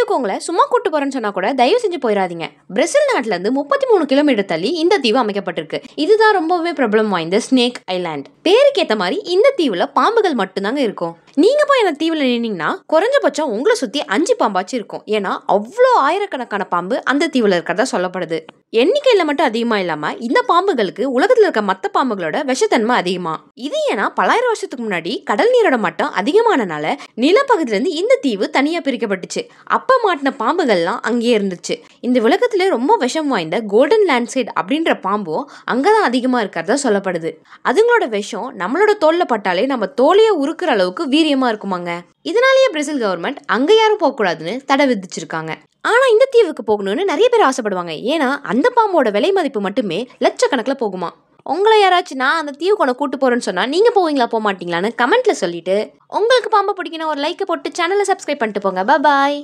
வீட்டுக்கு உங்களை சும்மா கூட்டு போறேன்னு சொன்னா கூட தயவு செஞ்சு போயிடாதீங்க. பிரேசில் நாட்டுல இருந்து 33 கிலோமீட்டர் தள்ளி இந்த தீவு அமைக்கப்பட்டிருக்கு. இதுதான் ரொம்பவே பிரபலம் வாய்ந்த ஸ்னேக் ஐலாண்ட். பேருக்கு ஏத்த மாதிரி இந்த தீவுல பாம்புகள் மட்டும்தாங்க இருக்கும். நீங்க போய் அந்த தீவுல நின்னீங்கன்னா குறைஞ்சபட்சம் உங்களை சுத்தி 5 பாம்பாச்சும் இருக்கும். ஏன்னா அவ்வளோ ஆயிரக்கணக்கான பாம்பு அந்த தீவுல இருக்கிறதா சொல்லப்படுது. எண்ணிக்கையில மட்டும் அதிகமா இல்லாம இந்த பாம்புகளுக்கு உலகத்துல இருக்க மத்த பாம்புகளோட விஷத்தன்மை அதிகமா. இது ஏன்னா பலாயிரம் வருஷத்துக்கு முன்னாடி கடல் நீரோட மட்டம் அதிகமானனால நிலப்பகுதியில இருந்து இந்த தீவு தனியா பிரிக்கப்பட்டுச்சு. அப்ப மாட்டின பாம்புகள்லாம் அங்கேயே இருந்துச்சு. இந்த உலகத்திலே ரொம்ப விஷம் வாய்ந்த கோல்டன் லேண்ட்சைட் அப்படின்ற பாம்பும் அங்கதான் அதிகமா இருக்கிறதா சொல்லப்படுது. அதுங்களோட விஷம் நம்மளோட தோல்ல பட்டாலே நம்ம தோலையே உருக்குற அளவுக்கு வீரியமா இருக்குமாங்க. இதனாலேயே பிரேசில் கவர்மெண்ட் அங்க யாரும் போக கூடாதுன்னு தடை விதிச்சிருக்காங்க. ஆனா இந்த தீவுக்கு போகணும்னு நிறைய பேர் ஆசைப்படுவாங்க. ஏன்னா அந்த பாம்போட விலை மதிப்பு மட்டுமே லட்சக்கணக்கில் போகுமா. உங்களை யாராச்சும் நான் அந்த தீவு கொண்டு கூட்டு போறேன்னு சொன்னா நீங்க போவீங்களா போக மாட்டீங்களான்னு கமெண்ட்ல சொல்லிட்டு உங்களுக்கு பாம்பு பிடிக்கணும் ஒரு லைக்கை போட்டு சேனலை சப்ஸ்கிரைப் பண்ணிட்டு போங்க. பாய்.